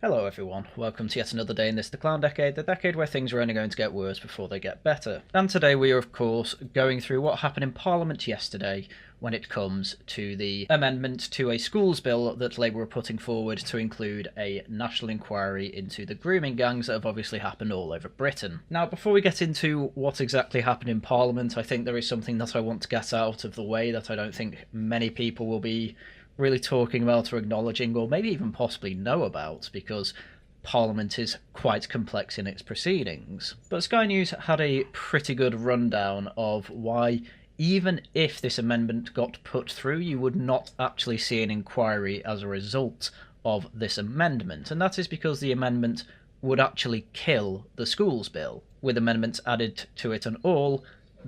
Hello everyone, welcome to yet another day in this The Clown Decade, the decade where things are only going to get worse before they get better. And today we are of course going through what happened in Parliament yesterday when it comes to the amendment to a schools bill that Labour were putting forward to include a national inquiry into the grooming gangs that have obviously happened all over Britain. Now before we get into what exactly happened in Parliament, I think there is something that I want to get out of the way that I don't think many people will be really talking about or acknowledging or maybe even possibly know about, because Parliament is quite complex in its proceedings. But Sky News had a pretty good rundown of why, even if this amendment got put through, you would not actually see an inquiry as a result of this amendment, and that is because the amendment would actually kill the schools bill, with amendments added to it and all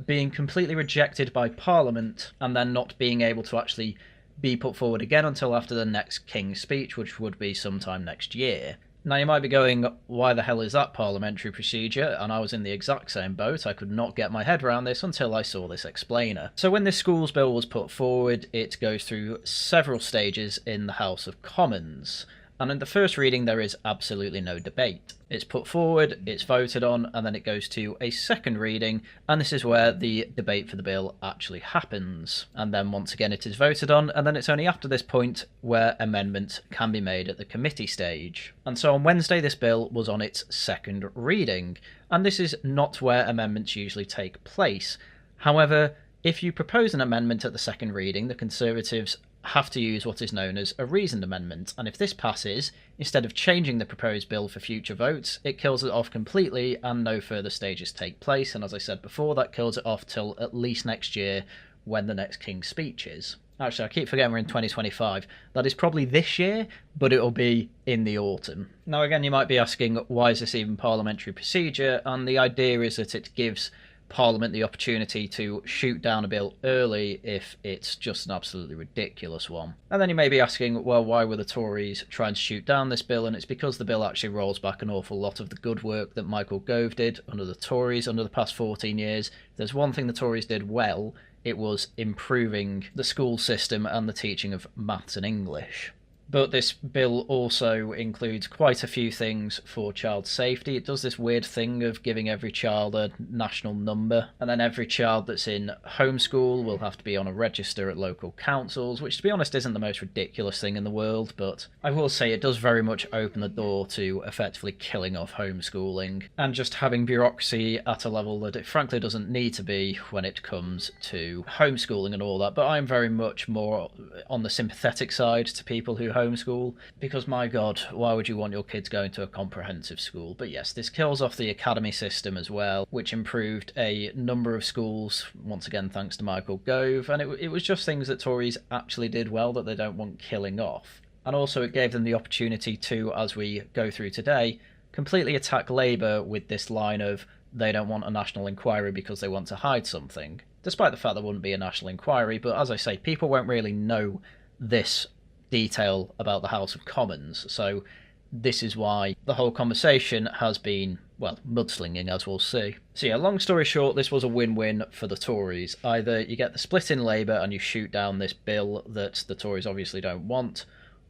being completely rejected by Parliament and then not being able to actually be put forward again until after the next King's speech, which would be sometime next year. Now you might be going, why the hell is that parliamentary procedure? And I was in the exact same boat. I could not get my head around this until I saw this explainer. So when this schools bill was put forward, it goes through several stages in the House of Commons. And in the first reading there is absolutely no debate. It's put forward, it's voted on, and then it goes to a second reading, and this is where the debate for the bill actually happens. And then once again it is voted on, and then it's only after this point where amendment can be made at the committee stage. And so on Wednesday this bill was on its second reading, and this is not where amendments usually take place. However, if you propose an amendment at the second reading, the Conservatives have to use what is known as a reasoned amendment, and if this passes, instead of changing the proposed bill for future votes, it kills it off completely and no further stages take place, and as I said before, that kills it off till at least next year when the next King's speech is. Actually, I keep forgetting we're in 2025. That is probably this year, but it'll be in the autumn. Now again, you might be asking, why is this even parliamentary procedure? And the idea is that it gives Parliament the opportunity to shoot down a bill early if it's just an absolutely ridiculous one. And then you may be asking, well, why were the Tories trying to shoot down this bill? And it's because the bill actually rolls back an awful lot of the good work that Michael Gove did under the Tories under the past 14 years. If there's one thing the Tories did well, it was improving the school system and the teaching of maths and English. But this bill also includes quite a few things for child safety. It does this weird thing of giving every child a national number, and then every child that's in homeschool will have to be on a register at local councils, which to be honest isn't the most ridiculous thing in the world, but I will say it does very much open the door to effectively killing off homeschooling and just having bureaucracy at a level that it frankly doesn't need to be when it comes to homeschooling and all that. But I'm very much more on the sympathetic side to people who homeschool, because my god, why would you want your kids going to a comprehensive school? But yes, this kills off the academy system as well, which improved a number of schools, once again thanks to Michael Gove, and it was just things that Tories actually did well that they don't want killing off. And also it gave them the opportunity to, as we go through today, completely attack Labour with this line of they don't want a national inquiry because they want to hide something, despite the fact there wouldn't be a national inquiry. But as I say, people won't really know this detail about the House of Commons, so this is why the whole conversation has been, well, mudslinging, as we'll see. So yeah, long story short, this was a win-win for the Tories. Either you get the split in Labour and you shoot down this bill that the Tories obviously don't want,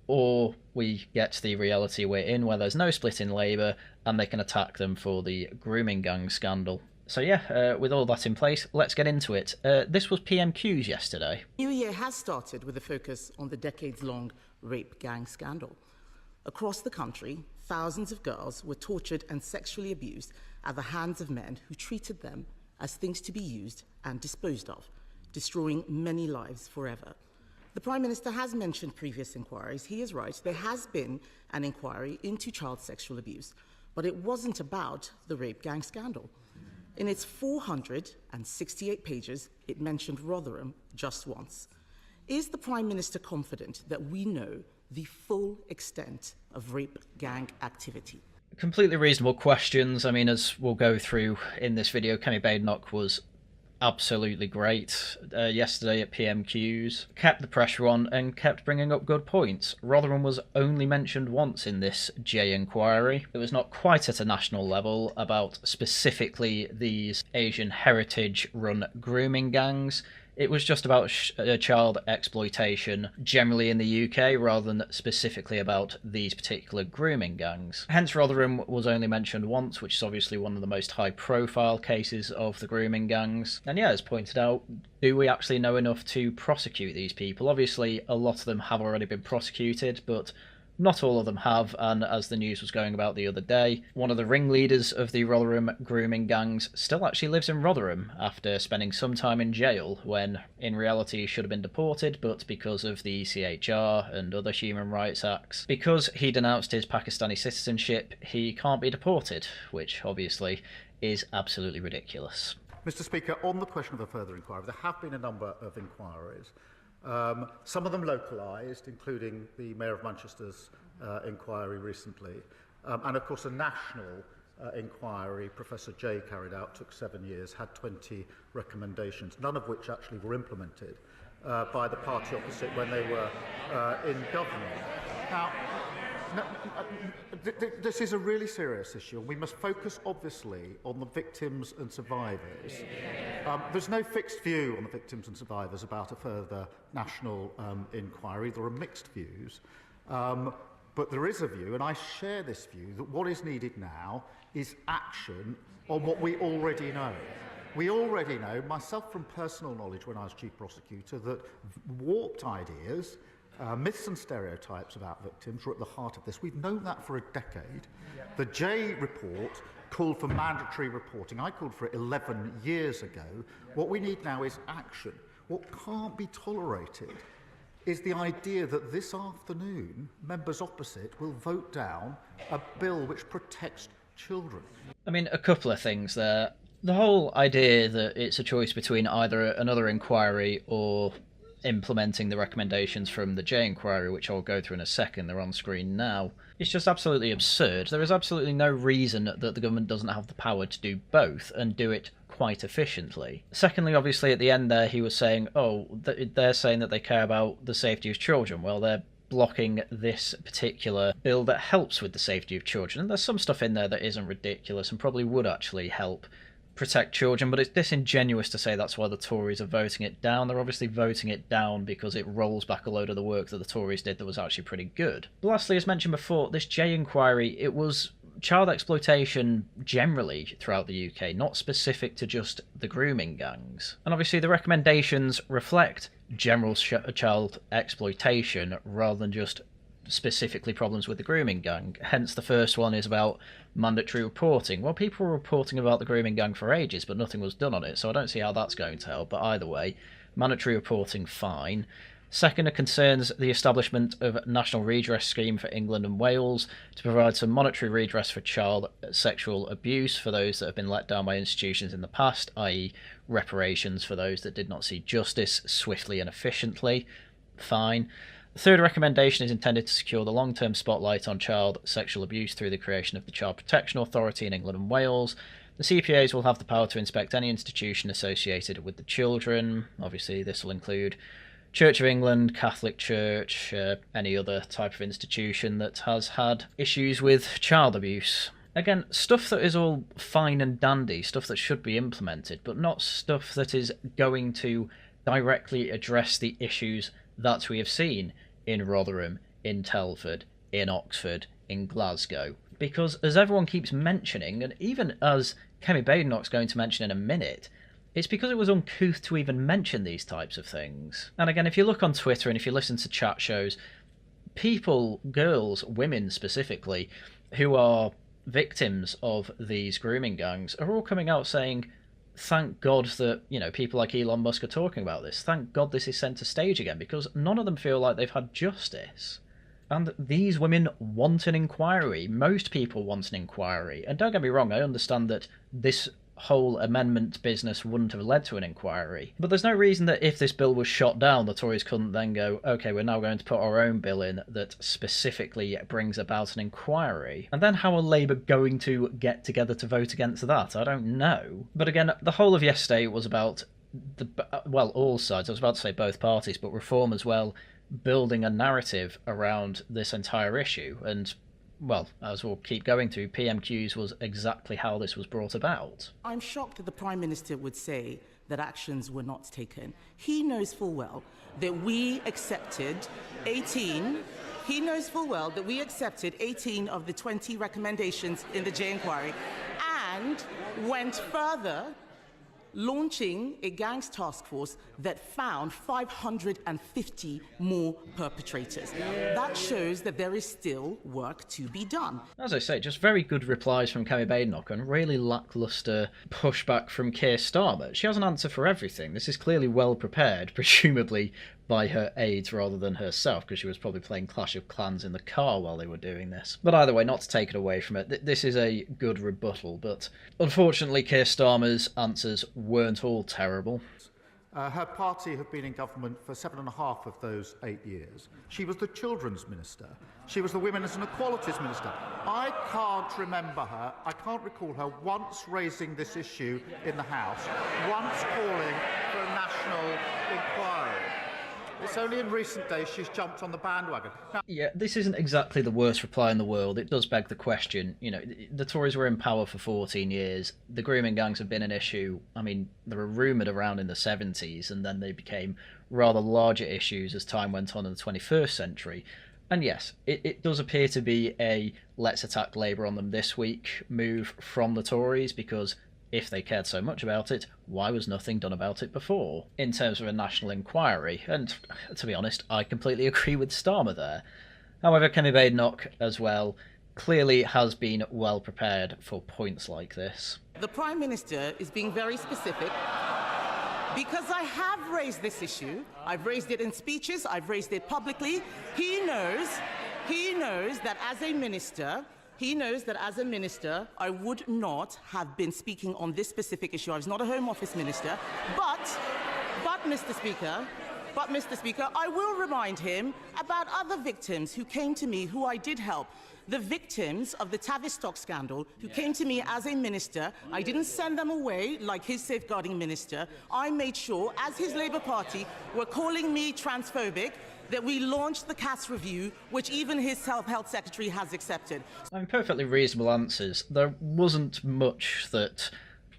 or we get the reality we're in where there's no split in Labour and they can attack them for the grooming gang scandal. So yeah, with all that in place, let's get into it. This was PMQs yesterday. New Year has started with a focus on the decades-long rape gang scandal. Across the country, thousands of girls were tortured and sexually abused at the hands of men who treated them as things to be used and disposed of, destroying many lives forever. The Prime Minister has mentioned previous inquiries. He is right, there has been an inquiry into child sexual abuse, but it wasn't about the rape gang scandal. In its 468 pages, it mentioned Rotherham just once. Is the Prime Minister confident that we know the full extent of rape gang activity? Completely reasonable questions. I mean, as we'll go through in this video, Kemi Badenoch was absolutely great yesterday at PMQs, kept the pressure on and kept bringing up good points. Rotherham was only mentioned once in this J inquiry. It was not quite at a national level about specifically these Asian heritage run grooming gangs. it was just about child exploitation generally in the UK rather than specifically about these particular grooming gangs. Hence Rotherham was only mentioned once, which is obviously one of the most high profile cases of the grooming gangs. And yeah, as pointed out, do we actually know enough to prosecute these people? Obviously a lot of them have already been prosecuted, but not all of them have, and as the news was going about the other day, one of the ringleaders of the Rotherham grooming gangs still actually lives in Rotherham after spending some time in jail when in reality he should have been deported, but because of the CHR and other human rights acts, because he denounced his Pakistani citizenship, he can't be deported, which obviously is absolutely ridiculous. Mr. Speaker, on the question of a further inquiry, there have been a number of inquiries. Some of them localised, including the Mayor of Manchester's inquiry recently, and of course a national inquiry Professor Jay carried out, took 7 years, had 20 recommendations, none of which actually were implemented by the party opposite when they were in government. Now, this is a really serious issue, and we must focus, obviously, on the victims and survivors. There's no fixed view on the victims and survivors about a further national inquiry. There are mixed views. But there is a view, and I share this view, that what is needed now is action on what we already know. We already know, myself from personal knowledge when I was Chief Prosecutor, that warped ideas, myths and stereotypes about victims were at the heart of this. We've known that for a decade. The Jay report called for mandatory reporting. I called for it 11 years ago. What we need now is action. What can't be tolerated is the idea that this afternoon members opposite will vote down a bill which protects children. I mean, a couple of things there. The whole idea that it's a choice between either another inquiry or implementing the recommendations from the J inquiry, which I'll go through in a second, they're on screen now, it's just absolutely absurd. There is absolutely no reason that the government doesn't have the power to do both and do it quite efficiently. Secondly, obviously at the end there he was saying, oh, they're saying that they care about the safety of children. Well, they're blocking this particular bill that helps with the safety of children, and there's some stuff in there that isn't ridiculous and probably would actually help protect children, but it's disingenuous to say that's why the Tories are voting it down. They're obviously voting it down because it rolls back a load of the work that the Tories did that was actually pretty good. But lastly, as mentioned before, this J inquiry, it was child exploitation generally throughout the UK, not specific to just the grooming gangs. And obviously the recommendations reflect general child exploitation rather than just specifically problems with the grooming gang. Hence the first one is about mandatory reporting. Well, people were reporting about the grooming gang for ages, but nothing was done on it, so I don't see how that's going to help. But either way, mandatory reporting, fine. Second, it concerns the establishment of a national redress scheme for England and Wales to provide some monetary redress for child sexual abuse for those that have been let down by institutions in the past, i.e. reparations for those that did not see justice swiftly and efficiently. Fine. The third recommendation is intended to secure the long-term spotlight on child sexual abuse through the creation of the Child Protection Authority in England and Wales. The CPAs will have the power to inspect any institution associated with the children. Obviously, this will include Church of England, Catholic Church, any other type of institution that has had issues with child abuse. Again, stuff that is all fine and dandy, stuff that should be implemented, but not stuff that is going to directly address the issues that we have seen in Rotherham, in Telford, in Oxford, in Glasgow. Because as everyone keeps mentioning, and even as Kemi Badenoch's going to mention in a minute, it's because it was uncouth to even mention these types of things. And again, if you look on Twitter and if you listen to chat shows, people, girls, women specifically, who are victims of these grooming gangs are all coming out saying, thank God that, people like Elon Musk are talking about this. Thank God this is centre stage again, because none of them feel like they've had justice. And these women want an inquiry. Most people want an inquiry. And don't get me wrong, I understand that this whole amendment business wouldn't have led to an inquiry. But there's no reason that if this bill was shot down, the Tories couldn't then go, okay, we're now going to put our own bill in that specifically brings about an inquiry. And then how are Labour going to get together to vote against that? I don't know. But again, the whole of yesterday was about all sides. I was about to say both parties, but Reform as well, building a narrative around this entire issue. And well, as we'll keep going through, PMQs was exactly how this was brought about. I'm shocked that the Prime Minister would say that actions were not taken. He knows full well that we accepted 18. He knows full well that we accepted 18 of the 20 recommendations in the J inquiry and went further, launching a gangs task force that found 550 more perpetrators. That shows that there is still work to be done. As I say, just very good replies from Kemi Badenoch and really lacklustre pushback from Keir Starmer. She has an answer for everything. This is clearly well prepared, presumably by her aides rather than herself, because she was probably playing Clash of Clans in the car while they were doing this. But either way, not to take it away from it, this is a good rebuttal, but unfortunately Keir Starmer's answers weren't all terrible. Her party have been in government for 7.5 of those 8 years. She was the Children's Minister. She was the Women's and Equalities Minister. I can't recall her once raising this issue in the House, once calling for a national inquiry. It's only in recent days she's jumped on the bandwagon. Now, yeah, this isn't exactly the worst reply in the world. It does beg the question. You know, the Tories were in power for 14 years. The grooming gangs have been an issue. I mean, they were rumoured around in the 70s, and then they became rather larger issues as time went on in the 21st century. And yes, it does appear to be a let's attack Labour on them this week move from the Tories, because if they cared so much about it, why was nothing done about it before? In terms of a national inquiry, and to be honest, I completely agree with Starmer there. However, Kemi Badenoch as well clearly has been well prepared for points like this. The Prime Minister is being very specific because I have raised this issue. I've raised it in speeches, I've raised it publicly. He knows that as a minister, I would not have been speaking on this specific issue. I was not a Home Office minister, but Mr. Speaker, I will remind him about other victims who came to me who I did help. The victims of the Tavistock scandal who came to me as a minister. I didn't send them away like his safeguarding minister. I made sure, as his Labour Party were calling me transphobic, that we launched the CAS review, which even his health secretary has accepted. I mean, perfectly reasonable answers. There wasn't much that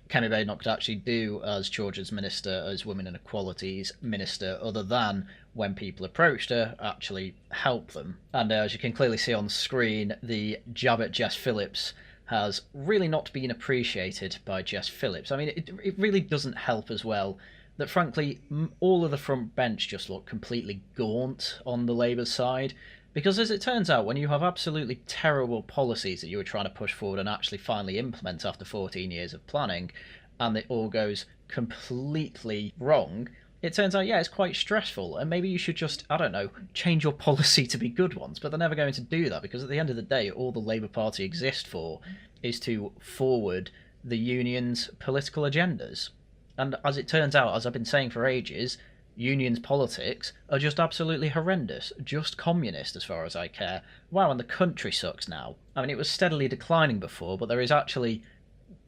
Kemi Badenoch could actually do as Children's Minister, as Women and Equalities Minister, other than, when people approached her, actually help them. And as you can clearly see on screen, the jab at Jess Phillips has really not been appreciated by Jess Phillips. I mean, it really doesn't help as well that, frankly, all of the front bench just look completely gaunt on the Labour side. Because as it turns out, when you have absolutely terrible policies that you were trying to push forward and actually finally implement after 14 years of planning, and it all goes completely wrong, it turns out, yeah, it's quite stressful, and maybe you should just, I don't know, change your policy to be good ones. But they're never going to do that, because at the end of the day, all the Labour Party exists for is to forward the union's political agendas. And as it turns out, as I've been saying for ages, unions' politics are just absolutely horrendous, just communist as far as I care. Wow, and the country sucks now. I mean, it was steadily declining before, but there is actually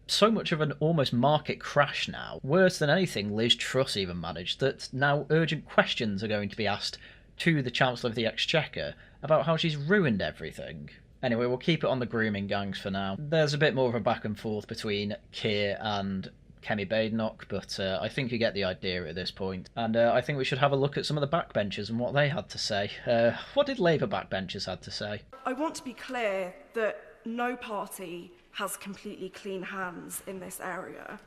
so much of an almost market crash now. Worse than anything, Liz Truss even managed, that now urgent questions are going to be asked to the Chancellor of the Exchequer about how she's ruined everything. Anyway, we'll keep it on the grooming gangs for now. There's a bit more of a back and forth between Keir and Kemi Badenoch, but I think you get the idea at this point. And I think we should have a look at some of the backbenchers and what they had to say. What did Labour backbenchers had to say? I want to be clear that no party has completely clean hands in this area.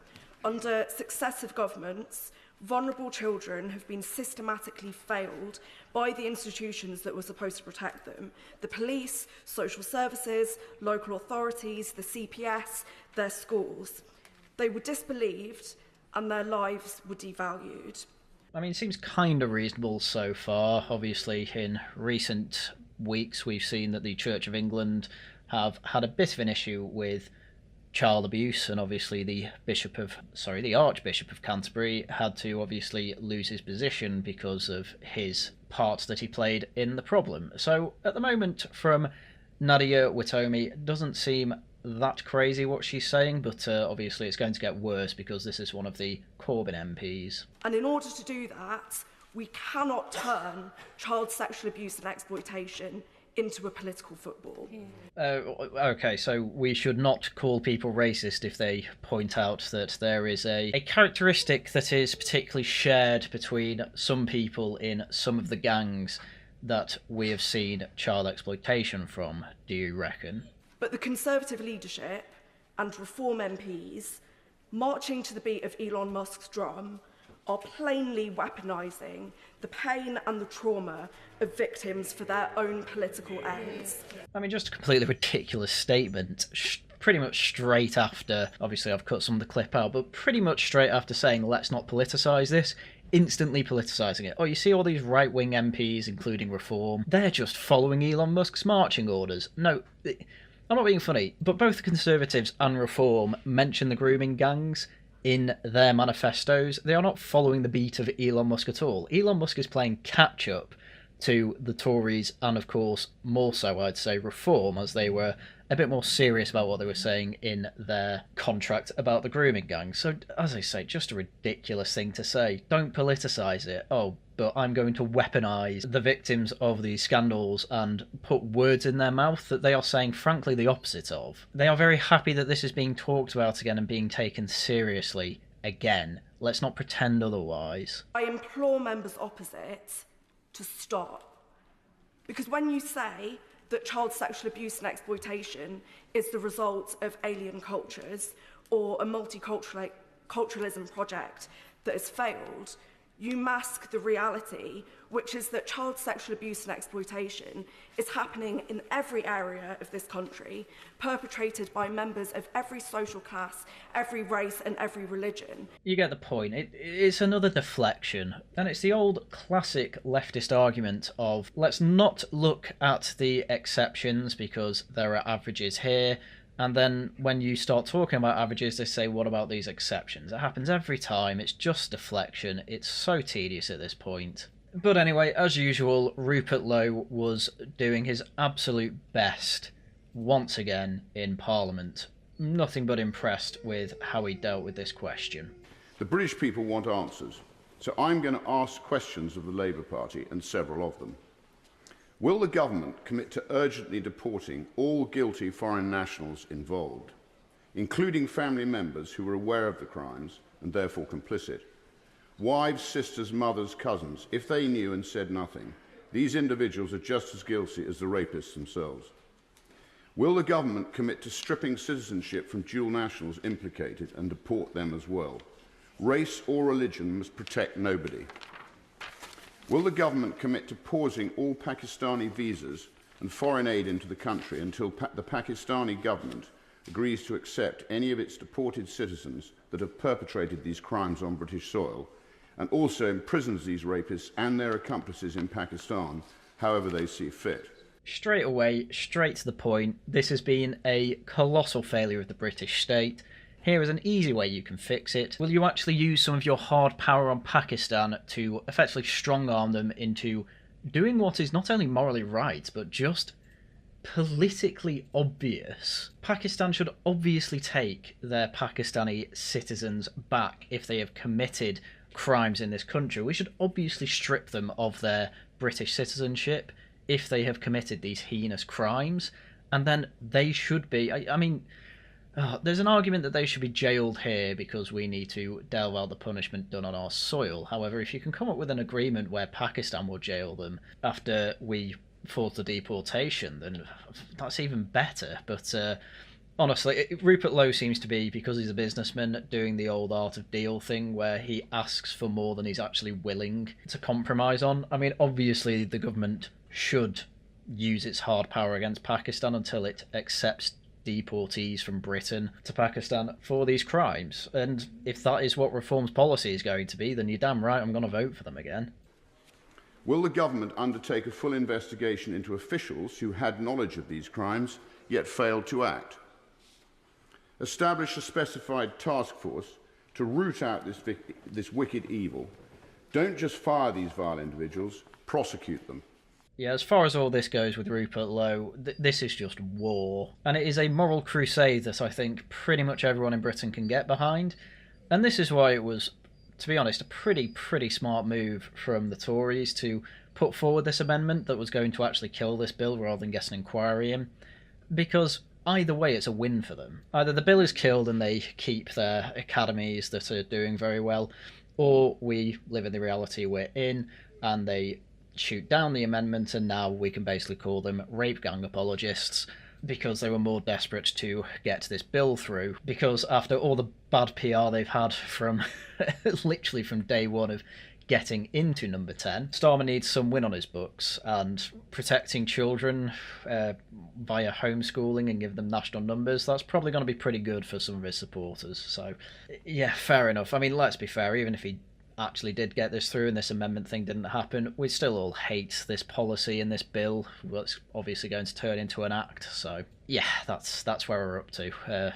Under successive governments, vulnerable children have been systematically failed by the institutions that were supposed to protect them. The police, social services, local authorities, the CPS, their schools. They were disbelieved and their lives were devalued. I mean, it seems kind of reasonable so far. Obviously, in recent weeks, we've seen that the Church of England have had a bit of an issue with child abuse, and obviously the Archbishop of Canterbury had to obviously lose his position because of his part that he played in the problem. So at the moment, from Nadia Witomi, it doesn't seem that crazy what she's saying, but obviously it's going to get worse because this is one of the Corbyn MPs. And in order to do that, we cannot turn child sexual abuse and exploitation into a political football. Okay, so we should not call people racist if they point out that there is a characteristic that is particularly shared between some people in some of the gangs that we have seen child exploitation from, do you reckon? But the Conservative leadership and Reform MPs, marching to the beat of Elon Musk's drum, are plainly weaponising the pain and the trauma of victims for their own political ends. I mean, just a completely ridiculous statement. Pretty much straight after, obviously I've cut some of the clip out, but pretty much straight after saying let's not politicise this, instantly politicising it. Oh, you see all these right-wing MPs, including Reform, they're just following Elon Musk's marching orders. No, I'm not being funny, but both the Conservatives and Reform mention the grooming gangs in their manifestos. They are not following the beat of Elon Musk at all. Elon Musk is playing catch-up to the Tories and, of course, more so, I'd say, Reform, as they were a bit more serious about what they were saying in their contract about the grooming gang. So, as I say, just a ridiculous thing to say. Don't politicise it. Oh, but I'm going to weaponise the victims of these scandals and put words in their mouth that they are saying, frankly, the opposite of. They are very happy that this is being talked about again and being taken seriously again. Let's not pretend otherwise. I implore members opposite to stop. Because when you say that child sexual abuse and exploitation is the result of alien cultures or a multiculturalism project that has failed, you mask the reality, which is that child sexual abuse and exploitation is happening in every area of this country, perpetrated by members of every social class, every race and every religion. You get the point. It's another deflection. And it's the old classic leftist argument of let's not look at the exceptions because there are averages here. And then when you start talking about averages, they say, what about these exceptions? It happens every time. It's just deflection. It's so tedious at this point. But anyway, as usual, Rupert Lowe was doing his absolute best once again in Parliament. Nothing but impressed with how he dealt with this question. The British people want answers, so I'm going to ask questions of the Labour Party and several of them. Will the government commit to urgently deporting all guilty foreign nationals involved, including family members who were aware of the crimes and therefore complicit? Wives, sisters, mothers, cousins, if they knew and said nothing, these individuals are just as guilty as the rapists themselves. Will the government commit to stripping citizenship from dual nationals implicated and deport them as well? Race or religion must protect nobody. Will the government commit to pausing all Pakistani visas and foreign aid into the country until the Pakistani government agrees to accept any of its deported citizens that have perpetrated these crimes on British soil, and also imprisons these rapists and their accomplices in Pakistan, however they see fit? Straight away, straight to the point, this has been a colossal failure of the British state. Here is an easy way you can fix it. Will you actually use some of your hard power on Pakistan to effectively strong-arm them into doing what is not only morally right, but just politically obvious? Pakistan should obviously take their Pakistani citizens back if they have committed crimes in this country. We should obviously strip them of their British citizenship if they have committed these heinous crimes, and then they should be... I mean... there's an argument that they should be jailed here because we need to delve out the punishment done on our soil. However, if you can come up with an agreement where Pakistan will jail them after we force the deportation, then that's even better. But honestly, Rupert Lowe seems to be, because he's a businessman, doing the old art of deal thing where he asks for more than he's actually willing to compromise on. I mean, obviously the government should use its hard power against Pakistan until it accepts deportees from Britain to Pakistan for these crimes. And if that is what Reform's policy is going to be, then you're damn right I'm going to vote for them again. Will the government undertake a full investigation into officials who had knowledge of these crimes yet failed to act? Establish a specified task force to root out this wicked evil. Don't just fire these vile individuals, prosecute them. Yeah, as far as all this goes with Rupert Lowe, this is just war. And it is a moral crusade that I think pretty much everyone in Britain can get behind. And this is why it was, to be honest, a pretty smart move from the Tories to put forward this amendment that was going to actually kill this bill rather than get an inquiry in, because either way it's a win for them. Either the bill is killed and they keep their academies that are doing very well, or we live in the reality we're in and they shoot down the amendment, and now we can basically call them rape gang apologists because they were more desperate to get this bill through, because after all the bad PR they've had from literally from day one of getting into number 10, Starmer needs some win on his books, and protecting children via homeschooling and give them national numbers, that's probably going to be pretty good for some of his supporters. So yeah, fair enough. I mean, let's be fair, even if he actually did get this through and this amendment thing didn't happen, we still all hate this policy and this bill. Well, it's obviously going to turn into an act. So yeah, that's where we're up to.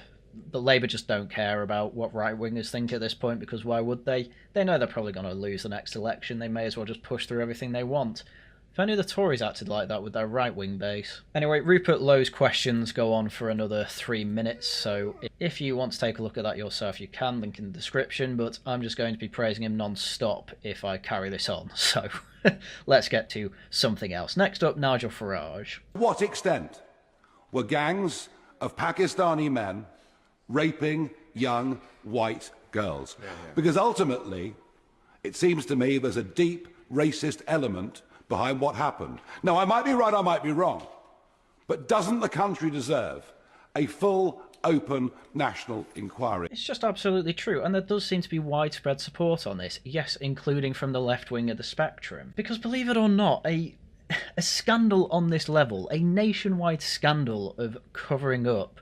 The Labour just don't care about what right-wingers think at this point, because why would they? They know they're probably going to lose the next election. They may as well just push through everything they want. If only the Tories acted like that with their right-wing base. Anyway, Rupert Lowe's questions go on for another 3 minutes, so if you want to take a look at that yourself, you can, link in the description, but I'm just going to be praising him non-stop if I carry this on, so let's get to something else. Next up, Nigel Farage. To what extent were gangs of Pakistani men raping young white girls? Because ultimately, it seems to me there's a deep racist element behind what happened. Now, I might be right, I might be wrong, but doesn't the country deserve a full, open national inquiry? It's just absolutely true, and there does seem to be widespread support on this, yes, including from the left wing of the spectrum. Because believe it or not, a scandal on this level, a nationwide scandal of covering up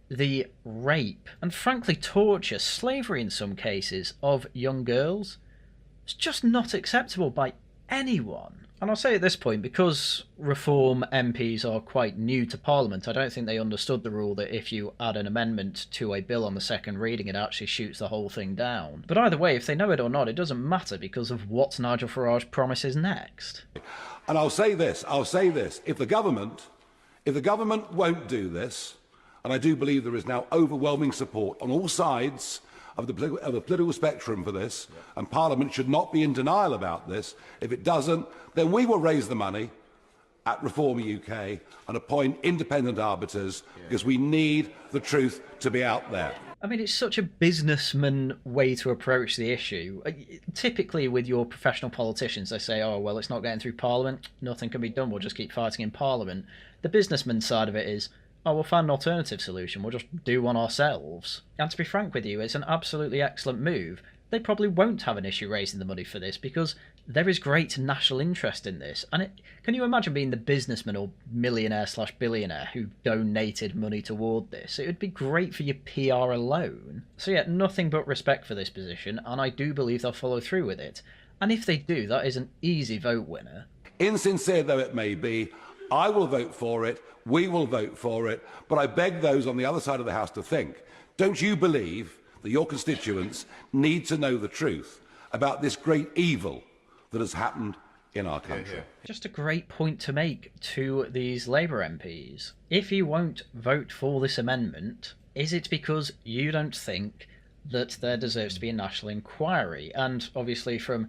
the rape and frankly torture, slavery in some cases, of young girls, it's just not acceptable by anyone. And I'll say at this point, because Reform MPs are quite new to Parliament, I don't think they understood the rule that if you add an amendment to a bill on the second reading, it actually shoots the whole thing down. But either way, if they know it or not, it doesn't matter because of what Nigel Farage promises next. And I'll say this, if the government won't do this, and I do believe there is now overwhelming support on all sides of the political spectrum for this, and Parliament should not be in denial about this. If it doesn't, then we will raise the money at Reform UK and appoint independent arbiters, because we need the truth to be out there. I mean, it's such a businessman way to approach the issue. Typically with your professional politicians, they say, oh, well, it's not getting through Parliament, nothing can be done, we'll just keep fighting in Parliament. The businessman side of it is, oh, we'll find an alternative solution, we'll just do one ourselves. And to be frank with you, it's an absolutely excellent move. They probably won't have an issue raising the money for this because there is great national interest in this. And can you imagine being the businessman or millionaire/billionaire who donated money toward this? It would be great for your PR alone. So yeah, nothing but respect for this position, and I do believe they'll follow through with it. And if they do, that is an easy vote winner. Insincere though it may be, I will vote for it, we will vote for it, but I beg those on the other side of the House to think, don't you believe that your constituents need to know the truth about this great evil that has happened in our country? Just a great point to make to these Labour MPs. If you won't vote for this amendment, is it because you don't think that there deserves to be a national inquiry? And obviously from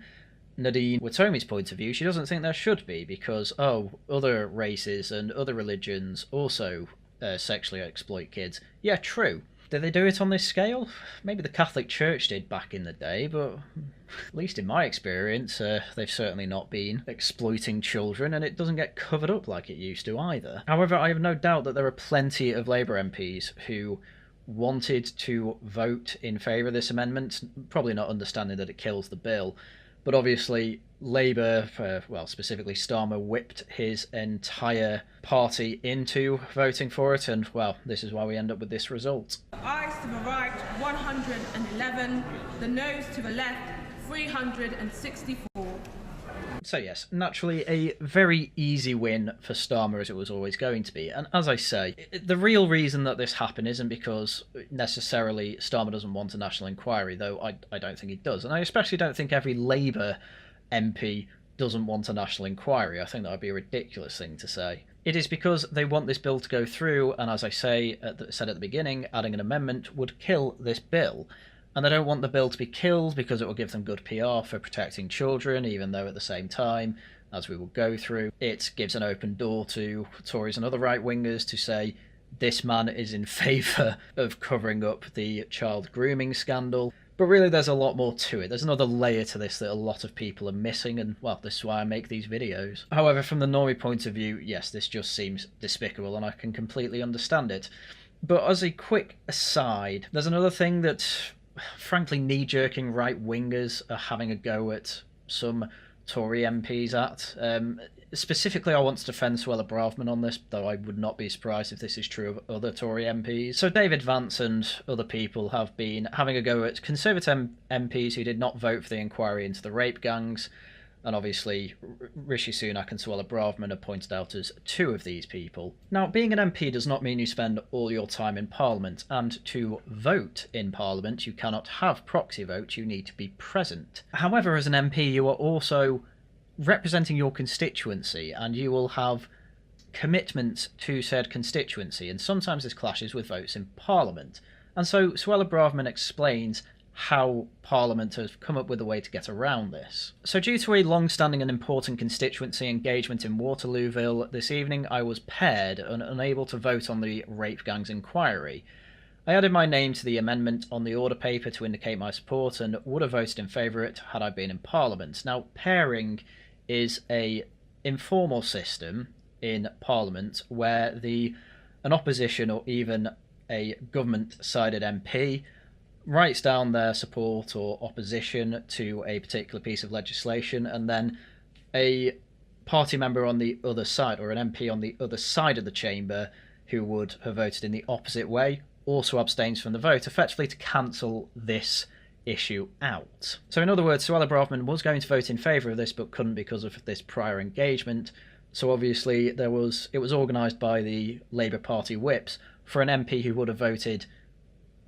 Nadine Watomi's point of view, she doesn't think there should be because, oh, other races and other religions also sexually exploit kids. Yeah, true. Did they do it on this scale? Maybe the Catholic Church did back in the day, but at least in my experience, they've certainly not been exploiting children, and it doesn't get covered up like it used to either. However, I have no doubt that there are plenty of Labour MPs who wanted to vote in favour of this amendment, probably not understanding that it kills the bill. But obviously, Labour, well, specifically Starmer, whipped his entire party into voting for it, and, well, this is why we end up with this result. The ayes to the right, 111. The noes to the left, 364. So yes, naturally a very easy win for Starmer, as it was always going to be. And as I say, the real reason that this happened isn't because necessarily Starmer doesn't want a national inquiry, though I don't think he does. And I especially don't think every Labour MP doesn't want a national inquiry. I think that would be a ridiculous thing to say. It is because they want this bill to go through, and as I said at the beginning, adding an amendment would kill this bill. And they don't want the bill to be killed because it will give them good PR for protecting children, even though at the same time as we will go through. It gives an open door to Tories and other right-wingers to say this man is in favour of covering up the child grooming scandal. But really there's a lot more to it. There's another layer to this that a lot of people are missing, and well, this is why I make these videos. However, from the normie point of view, yes, this just seems despicable and I can completely understand it. But as a quick aside, there's another thing that, frankly, knee-jerking right-wingers are having a go at some Tory MPs at. Specifically, I want to defend Suella Braverman on this, though I would not be surprised if this is true of other Tory MPs. So David Vance and other people have been having a go at Conservative MPs who did not vote for the inquiry into the rape gangs, and obviously Rishi Sunak and Suella Braverman are pointed out as two of these people. Now, being an MP does not mean you spend all your time in Parliament, and to vote in Parliament you cannot have proxy votes, you need to be present. However, as an MP you are also representing your constituency, and you will have commitments to said constituency, and sometimes this clashes with votes in Parliament. And so Suella Braverman explains how Parliament has come up with a way to get around this. So due to a long-standing and important constituency engagement in Waterlooville this evening, I was paired and unable to vote on the rape gangs inquiry. I added my name to the amendment on the order paper to indicate my support and would have voted in favour of it had I been in Parliament. Now, pairing is a informal system in Parliament where an opposition or even a government-sided MP writes down their support or opposition to a particular piece of legislation, and then a party member on the other side, or an MP on the other side of the chamber who would have voted in the opposite way, also abstains from the vote, effectively to cancel this issue out. So in other words, Suella Braverman was going to vote in favour of this but couldn't because of this prior engagement. So obviously it was organised by the Labour Party whips for an MP who would have voted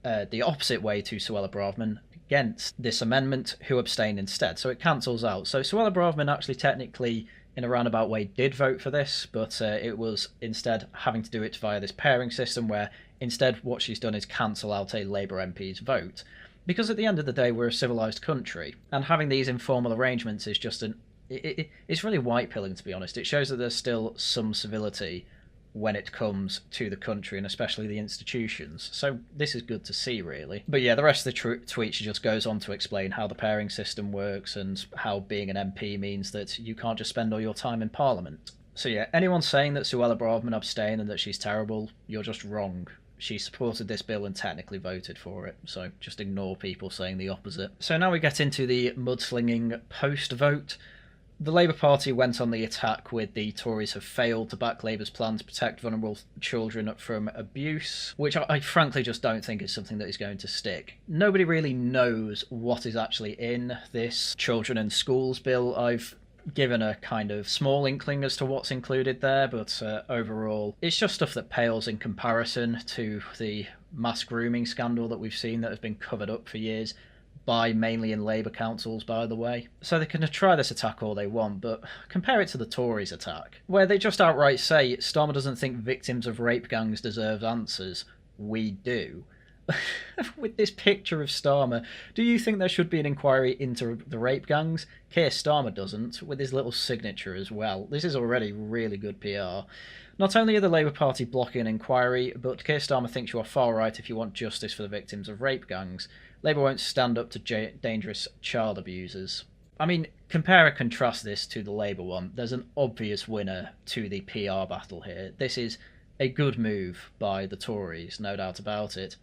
the opposite way to Suella Braverman against this amendment, who abstained instead. So it cancels out. So Suella Braverman actually technically, in a roundabout way, did vote for this, but it was instead having to do it via this pairing system, where instead what she's done is cancel out a Labour MP's vote. Because at the end of the day, we're a civilised country, and having these informal arrangements is just it's really white-pilling, to be honest. It shows that there's still some civility when it comes to the country, and especially the institutions. So this is good to see, really. But yeah, the rest of the tweet, she just goes on to explain how the pairing system works and how being an MP means that you can't just spend all your time in Parliament. So yeah, anyone saying that Suella Braverman abstained and that she's terrible, you're just wrong. She supported this bill and technically voted for it, so just ignore people saying the opposite. So now we get into the mudslinging post-vote. The Labour Party went on the attack with the Tories have failed to back Labour's plan to protect vulnerable children from abuse, which I frankly just don't think is something that is going to stick. Nobody really knows what is actually in this Children and Schools bill. I've given a kind of small inkling as to what's included there, but overall it's just stuff that pales in comparison to the mass grooming scandal that we've seen that has been covered up for years by mainly in Labour councils, by the way. So they can try this attack all they want, but compare it to the Tories' attack, where they just outright say Starmer doesn't think victims of rape gangs deserve answers. We do. With this picture of Starmer, do you think there should be an inquiry into the rape gangs? Keir Starmer doesn't, with his little signature as well. This is already really good PR. Not only are the Labour Party blocking an inquiry, but Keir Starmer thinks you are far right if you want justice for the victims of rape gangs. Labour won't stand up to dangerous child abusers. I mean, compare and contrast this to the Labour one. There's an obvious winner to the PR battle here. This is a good move by the Tories, no doubt about it.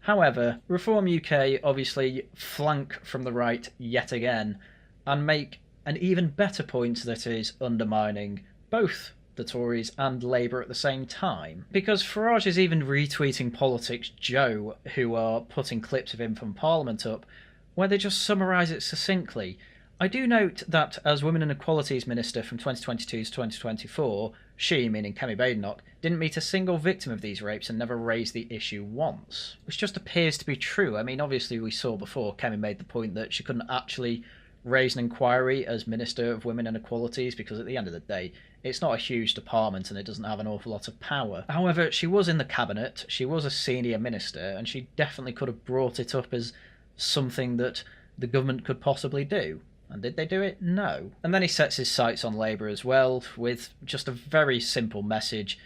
However, Reform UK obviously flank from the right yet again and make an even better point that is undermining both the Tories and Labour at the same time. Because Farage is even retweeting Politics Joe, who are putting clips of him from Parliament up, where they just summarise it succinctly. I do note that as Women and Equalities Minister from 2022 to 2024, she, meaning Kemi Badenoch, didn't meet a single victim of these rapes and never raised the issue once. Which just appears to be true. I mean, obviously we saw before Kemi made the point that she couldn't actually raise an inquiry as Minister of Women and Equalities because at the end of the day, it's not a huge department and it doesn't have an awful lot of power. However, she was in the cabinet, she was a senior minister, and she definitely could have brought it up as something that the government could possibly do. And did they do it? No. And then he sets his sights on Labour as well, with just a very simple message.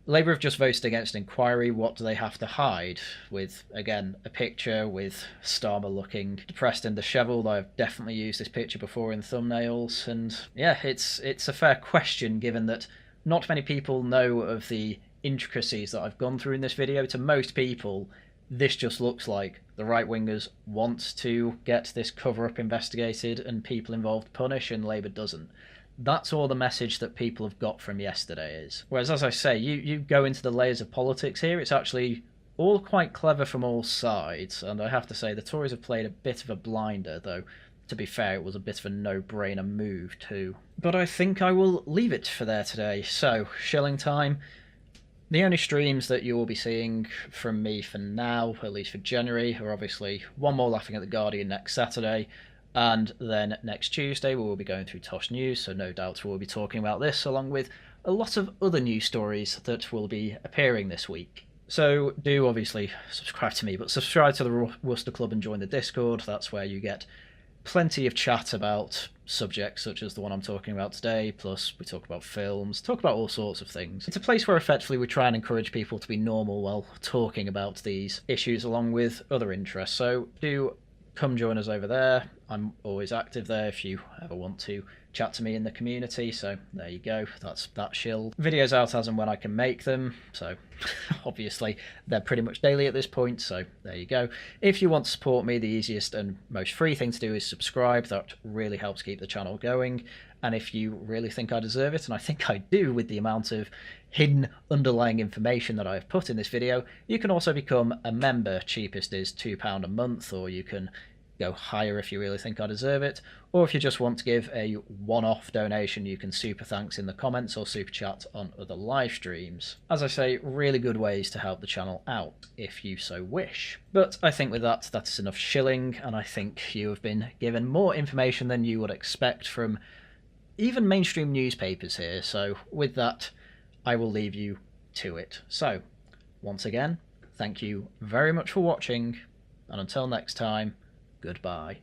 Labour have just voted against an inquiry. What do they have to hide? With, again, a picture with Starmer looking depressed and dishevelled. I've definitely used this picture before in thumbnails. And yeah, it's a fair question, given that not many people know of the intricacies that I've gone through in this video. To most people, this just looks like the right-wingers want to get this cover-up investigated and people involved punished, and Labour doesn't. That's all the message that people have got from yesterday is. Whereas, as I say, you go into the layers of politics here, it's actually all quite clever from all sides, and I have to say the Tories have played a bit of a blinder, though to be fair, it was a bit of a no-brainer move too. But I think I will leave it for there today. So, shilling time. The only streams that you will be seeing from me for now, at least for January, are obviously one more Laughing at the Guardian next Saturday, and then next Tuesday we will be going through Tosh News, so no doubt we'll be talking about this, along with a lot of other news stories that will be appearing this week. So do obviously subscribe to me, but subscribe to the Worcester Club and join the Discord. That's where you get plenty of chat about subjects such as the one I'm talking about today, plus we talk about films, talk about all sorts of things. It's a place where effectively we try and encourage people to be normal while talking about these issues along with other interests, so do come join us over there. I'm always active there if you ever want to chat to me in the community, so there you go, that's that shill. Videos out as and when I can make them, so obviously they're pretty much daily at this point, so there you go. If you want to support me, the easiest and most free thing to do is subscribe. That really helps keep the channel going, and if you really think I deserve it, and I think I do with the amount of hidden underlying information that I've put in this video, you can also become a member. Cheapest is £2 a month, or you can go higher if you really think I deserve it, or if you just want to give a one-off donation, you can super thanks in the comments or super chat on other live streams. As I say, really good ways to help the channel out if you so wish. But I think with that is enough shilling, and I think you have been given more information than you would expect from even mainstream newspapers here, so with that I will leave you to it. So once again, thank you very much for watching, and until next time, goodbye.